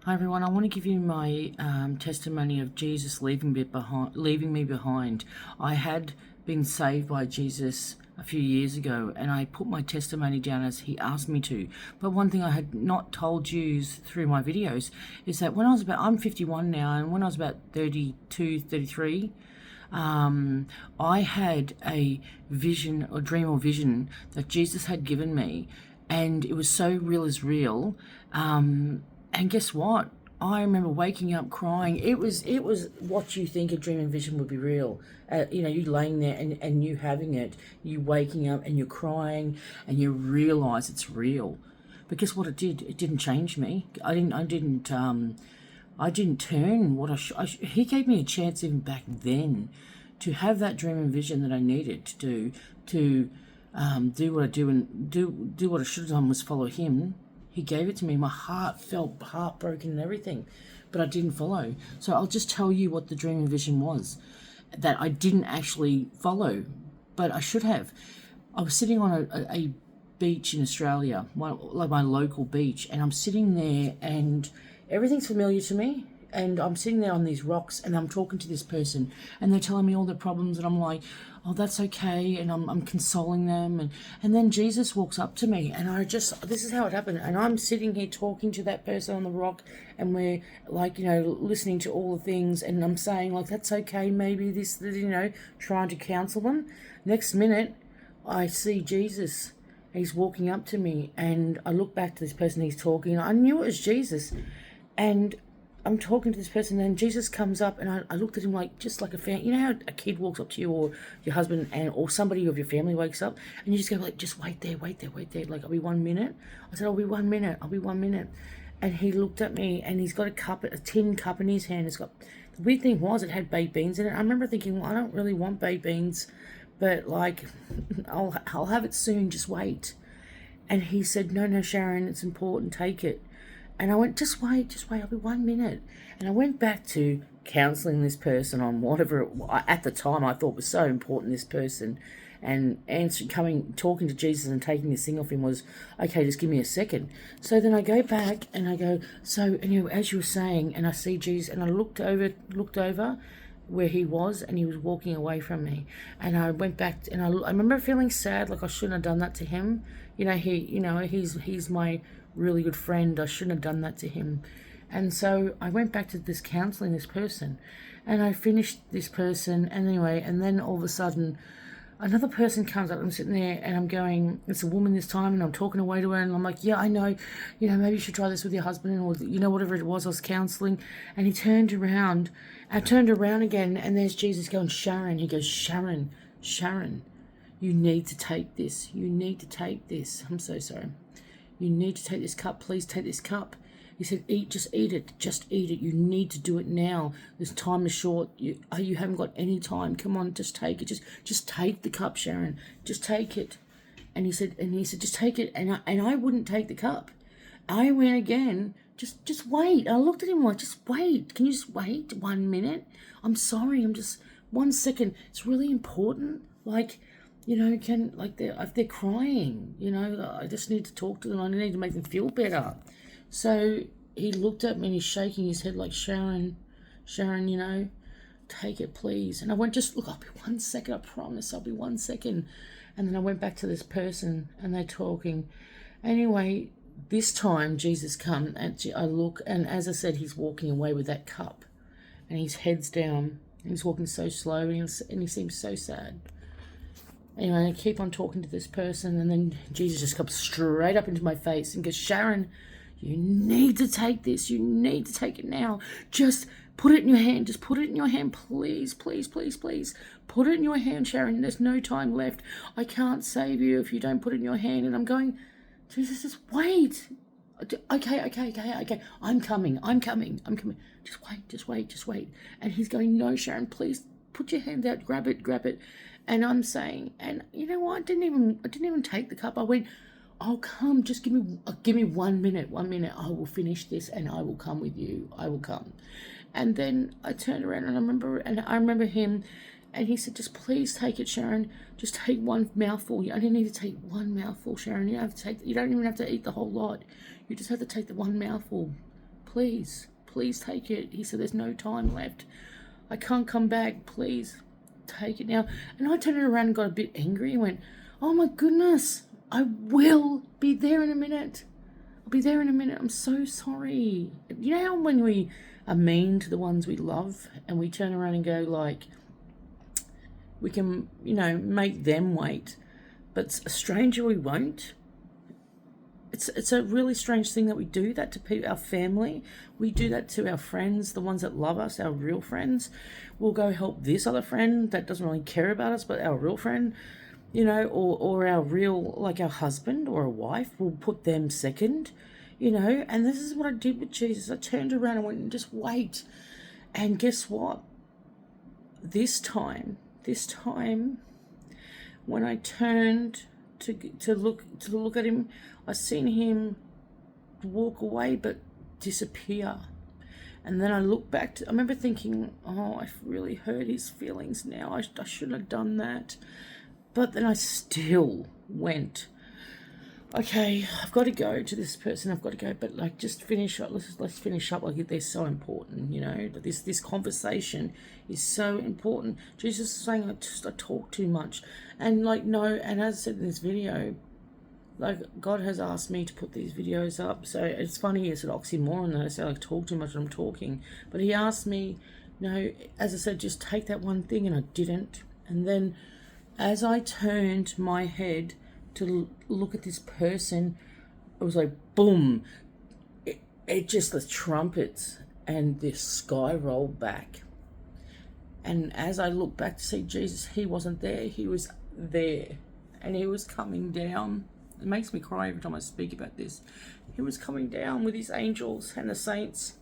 Hi everyone, I want to give you my testimony of Jesus leaving me behind. I had been saved by Jesus a few years ago, and I put my testimony down as he asked me to. But one thing I had not told you through my videos is that I'm 51 now, and when I was about 32, 33, I had a vision or dream or vision that Jesus had given me, and it was so real as real. And guess what? I remember waking up crying. It was what you think a dream and vision would be real. You laying there and you having it, you waking up and you're crying and you realize it's real. But guess what it did? It didn't change me. I didn't turn what he gave me a chance even back then to have that dream and vision that I needed to do what I do and do what I should have done was follow him. He gave it to me. My heart felt heartbroken and everything, but I didn't follow. So I'll just tell you what the dream and vision was that I didn't actually follow, but I should have. I was sitting on a beach in Australia, like my local beach, and I'm sitting there and everything's familiar to me. And I'm sitting there on these rocks and I'm talking to this person and they're telling me all their problems and I'm like, oh, that's okay. And I'm consoling them. And then Jesus walks up to me and this is how it happened. And I'm sitting here talking to that person on the rock and we're like, listening to all the things. And I'm saying like, that's okay. Maybe this, trying to counsel them. Next minute, I see Jesus. He's walking up to me and I look back to this person he's talking. I knew it was Jesus. And I'm talking to this person and Jesus comes up and I looked at him like, just like a fan. You know how a kid walks up to you or your husband or somebody of your family wakes up and you just go like, just wait there. Like, I'll be 1 minute. I said, I'll be 1 minute. And he looked at me and he's got a tin cup in his hand. The weird thing was it had baked beans in it. I remember thinking, well, I don't really want baked beans, but like, I'll have it soon. Just wait. And he said, no, Sharon, it's important. Take it. And I went, just wait, I'll be 1 minute. And I went back to counselling this person on whatever at the time I thought was so important, this person. And talking to Jesus and taking this thing off him was, okay, just give me a second. So then I go back and I go, so, as you were saying, and I see Jesus, and I looked over where he was and he was walking away from me. And I went back and I remember feeling sad, like I shouldn't have done that to him. He's my really good friend. I shouldn't have done that to him. And so I went back to counseling this person and I finished this person and then all of a sudden another person comes up. I'm sitting there and I'm going, it's a woman this time, and I'm talking away to her and I'm like, yeah, I know, maybe you should try this with your husband or, whatever it was I was counseling. And he turned around. I turned around again and there's Jesus going, Sharon. He goes, Sharon, you need to take this. I'm so sorry. You need to take this cup. Please take this cup. He said, just eat it. You need to do it now. This time is short. You haven't got any time. Come on, just take it. Just take the cup, Sharon. Just take it. And he said, just take it. And I wouldn't take the cup. I went again. Just wait. I looked at him like, just wait. Can you just wait 1 minute? I'm sorry. I'm just 1 second. It's really important. Like, if they're crying, I just need to talk to them. I need to make them feel better. So he looked at me and he's shaking his head like, Sharon, take it, please. And I went, just look, I'll be 1 second. I promise I'll be 1 second. And then I went back to this person and they're talking. Anyway, this time Jesus come and I look, and as I said, he's walking away with that cup and his head's down. And he's walking so slow and he seems so sad. Anyway, I keep on talking to this person, and then Jesus just comes straight up into my face and goes, Sharon, you need to take this. You need to take it now. Just put it in your hand. Just put it in your hand, please. Put it in your hand, Sharon. There's no time left. I can't save you if you don't put it in your hand. And I'm going, Jesus, just wait. Okay. I'm coming. Just wait. And he's going, no, Sharon, please put your hand out. Grab it. And I'm saying, and you know what? I didn't even take the cup. I went, I'll come. Just give me 1 minute. I will finish this, and I will come with you. I will come. And then I turned around, and I remember him, and he said, just please take it, Sharon. Just take one mouthful. You only need to take one mouthful, Sharon. You don't even have to eat the whole lot. You just have to take the one mouthful. please take it. He said, there's no time left. I can't come back. Please take it now. And I turned around and got a bit angry and went, oh my goodness, I will be there in a minute. I'll be there in a minute. I'm so sorry. You know how when we are mean to the ones we love and we turn around and go like, we can, make them wait, but a stranger we won't? It's a really strange thing that we do that to people, our family. We do that to our friends, the ones that love us, our real friends. We'll go help this other friend that doesn't really care about us, but our real friend, or our real, like our husband or a wife, we'll put them second, And this is what I did with Jesus. I turned around and went, just wait. And guess what? This time, when I turned to look at him, I seen him walk away but disappear. And then I looked back I remember thinking, oh, I've really hurt his feelings now. I shouldn't have done that. But then I still went, okay, I've got to go to this person. I've got to go, but like, just finish up. Let's finish up. Like, they're so important, This conversation is so important. Jesus is saying I talk too much, and like no. And as I said in this video, like God has asked me to put these videos up. So it's funny, it's an oxymoron that I say I talk too much and I'm talking, but He asked me, as I said, just take that one thing, and I didn't. And then, as I turned my head to look at this person, it was like boom, it just, the trumpets and the sky rolled back. And as I looked back to see Jesus, He wasn't there. He was there, and He was coming down. It makes me cry every time I speak about this. He was coming down with His angels and the saints.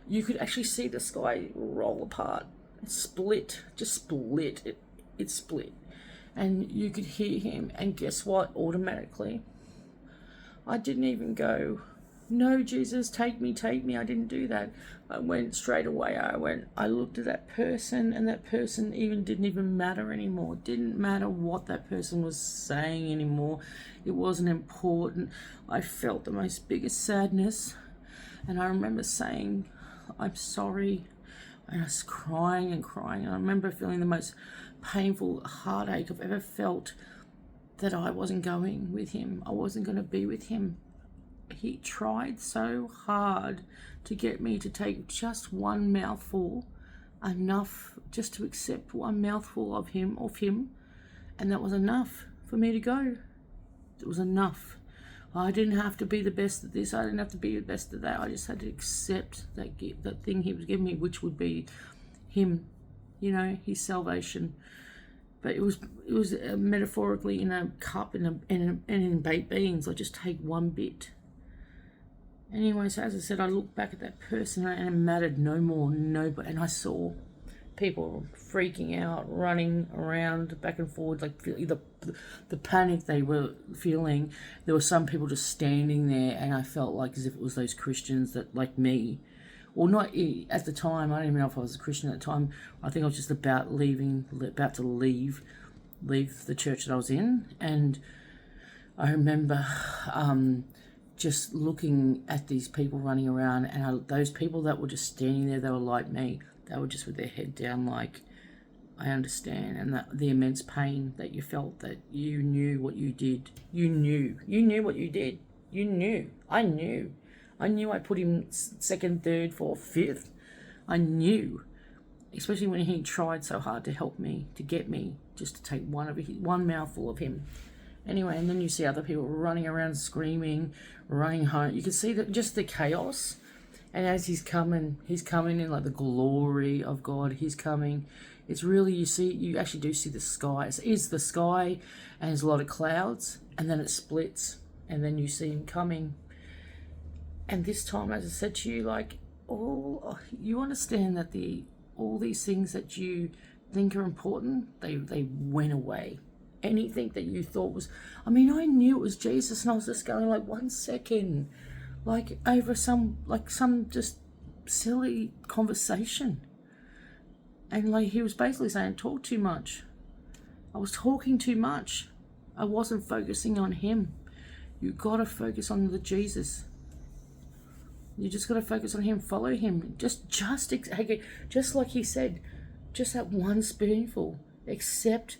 You could actually see the sky roll apart, split. It split. And you could hear Him, and guess what? Automatically, I didn't even go, no, Jesus, take me. I didn't do that. I went straight away. I looked at that person, and that person didn't even matter anymore. It didn't matter what that person was saying anymore. It wasn't important. I felt the most biggest sadness, and I remember saying, I'm sorry. And I was crying and crying. And I remember feeling the most painful heartache I've ever felt, that I wasn't going with Him. I wasn't going to be with Him. He tried so hard to get me to take just one mouthful, enough just to accept one mouthful of him, and that was enough for me to go. It was enough. I didn't have to be the best at this. I didn't have to be the best at that. I just had to accept that gift, that thing He was giving me, which would be Him, His salvation. But it was metaphorically in a cup and in baked beans. I just take one bit. Anyway, so as I said, I looked back at that person, and it mattered no more, nobody. And I saw people freaking out, running around back and forward, like the panic they were feeling. There were some people just standing there, and I felt like as if it was those Christians that, like me, or not at the time. I don't even know if I was a Christian at the time. I think I was just about to leave the church that I was in, and I remember just looking at these people running around, and those people that were just standing there, they were like me. They were just with their head down, like, I understand. And the immense pain that you felt, that you knew what you did. You knew what you did. You knew. I knew I put him second, third, fourth, fifth. I knew, especially when he tried so hard to help me, to get me just to take one mouthful of him. Anyway, and then you see other people running around screaming, running home. You can see that just the chaos. And as he's coming in like the glory of God. He's coming. It's really, you actually do see the sky. It's the sky, and there's a lot of clouds, and then it splits, and then you see him coming. And this time, as I said to you, like, you understand that all these things that you think are important, they went away. Anything that you thought was, I knew it was Jesus, and I was just going like 1 second, like over some just silly conversation. And like he was basically saying, talk too much. I was talking too much. I wasn't focusing on him. You got to focus on the Jesus. You just got to focus on him, follow him. Just like he said, just that one spoonful. Accept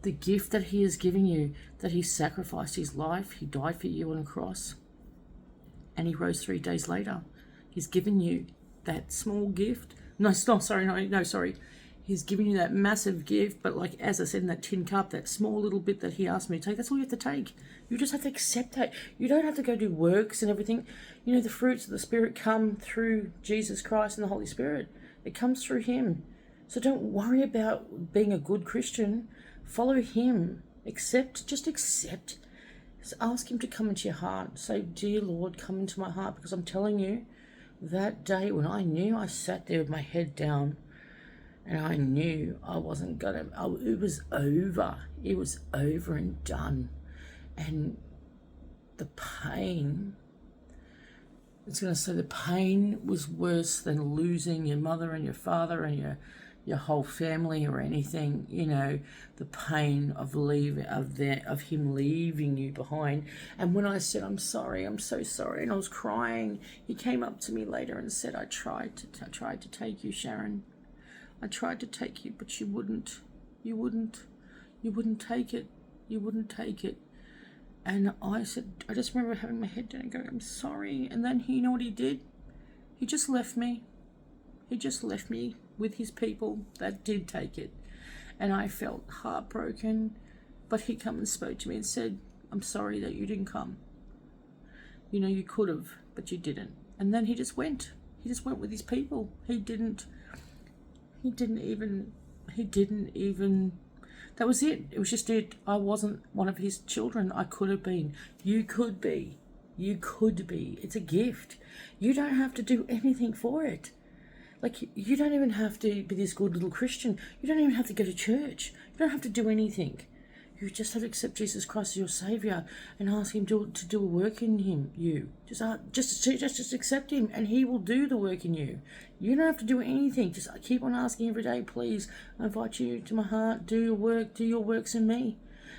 the gift that he has given you, that he sacrificed his life, he died for you on a cross, and he rose 3 days later. He's given you that small gift. No, sorry. He's giving you that massive gift, but like, as I said, in that tin cup, that small little bit that he asked me to take, that's all you have to take. You just have to accept that. You don't have to go do works and everything. You know, the fruits of the Spirit come through Jesus Christ and the Holy Spirit. It comes through him. So don't worry about being a good Christian. Follow him. Just accept. Just ask him to come into your heart. Say, dear Lord, come into my heart, because I'm telling you, that day when I knew, I sat there with my head down, and I knew I wasn't gonna, it was over. It was over and done. And the pain, the pain was worse than losing your mother and your father and your whole family or anything. You know, the pain of him leaving you behind. And when I said, I'm sorry, I'm so sorry, and I was crying, he came up to me later and said, I tried to take you, Sharon. I tried to take you, but you wouldn't take it. You wouldn't take it. And I said, I just remember having my head down and going, I'm sorry. And then you know what he did? He just left me. He just left me with his people that did take it. And I felt heartbroken. But he come and spoke to me and said, I'm sorry that you didn't come. You know, you could have, but you didn't. And then he just went. He just went with his people. He didn't even, that was it. It was just it. I wasn't one of his children. I could have been. You could be. You could be. It's a gift. You don't have to do anything for it. Like, you don't even have to be this good little Christian. You don't even have to go to church. You don't have to do anything. You just have to accept Jesus Christ as your Saviour and ask him to do a work in you. Just accept him, and he will do the work in you. You don't have to do anything. Just keep on asking every day, please, I invite you to my heart, do your works in me.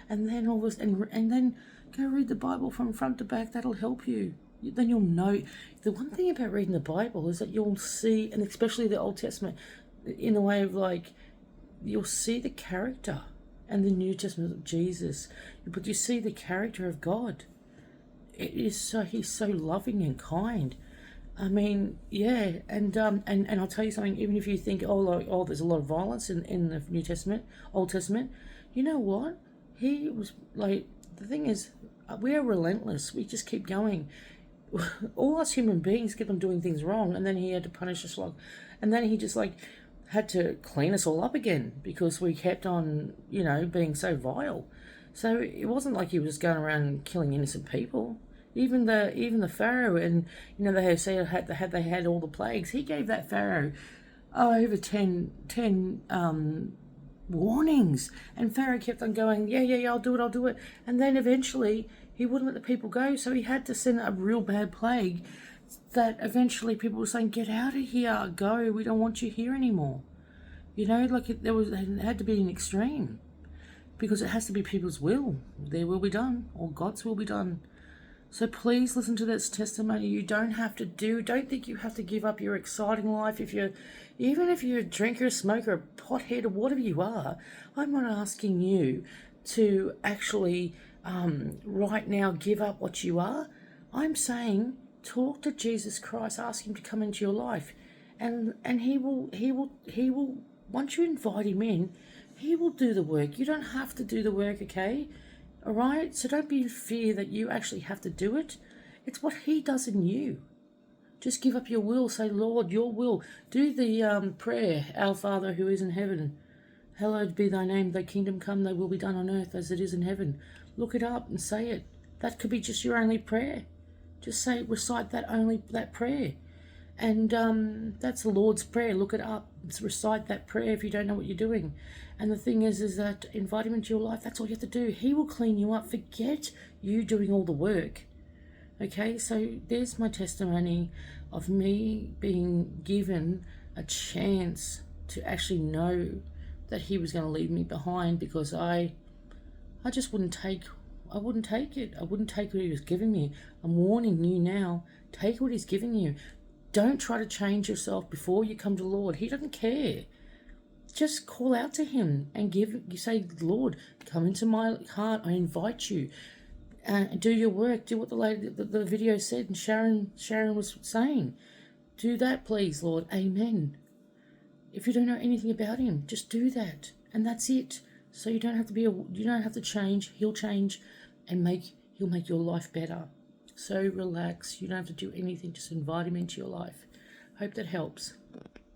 And then and then go read the Bible from front to back. That'll help you. Then you'll know. The one thing about reading the Bible is that you'll see, and especially the Old Testament, in the way of like, you'll see the character, and the New Testament of Jesus, but you see the character of God. He's so loving and kind. I mean, yeah, and I'll tell you something. Even if you think, there's a lot of violence in the New Testament, Old Testament, you know what? He was like, the thing is, we are relentless. We just keep going. All us human beings keep on doing things wrong, and then he had to punish us and then he just like had to clean us all up again because we kept on, being so vile. So it wasn't like he was going around killing innocent people. Even the Pharaoh, and they say they had all the plagues. He gave that Pharaoh over 10 warnings, and Pharaoh kept on going, yeah, I'll do it, and then eventually he wouldn't let the people go, so he had to send a real bad plague that eventually people were saying, get out of here, go, we don't want you here anymore. It had to be an extreme, because it has to be people's will. Their will be done, or God's will be done. So please listen to this testimony. You don't think you have to give up your exciting life. Even if you're a drinker, a smoker, a pothead, or whatever you are, I'm not asking you to actually right now give up what you are. I'm saying talk to Jesus Christ, ask him to come into your life, and he will once you invite him in, he will do the work. You don't have to do the work, okay? All right? So don't be in fear that you actually have to do it. It's what he does in you. Just give up your will. Say, Lord, your will. Do the prayer, Our Father who is in heaven. Hallowed be thy name, thy kingdom come, thy will be done on earth as it is in heaven. Look it up and say it. That could be just your only prayer. Just recite that prayer. And that's the Lord's Prayer. Look it up. Recite that prayer if you don't know what you're doing. And the thing is that invite him into your life. That's all you have to do. He will clean you up. Forget you doing all the work. Okay, so there's my testimony of me being given a chance to actually know that he was going to leave me behind, because I just wouldn't take I wouldn't take it. I wouldn't take what he was giving me. I'm warning you now. Take what he's giving you. Don't try to change yourself before you come to the Lord. He doesn't care. Just call out to him and you say, Lord, come into my heart. I invite you. Do your work. Do what the video said and Sharon was saying. Do that, please, Lord. Amen. If you don't know anything about him, just do that. And that's it. So you don't have to change. He'll change and he'll make your life better. So relax. You don't have to do anything. Just invite him into your life. Hope that helps.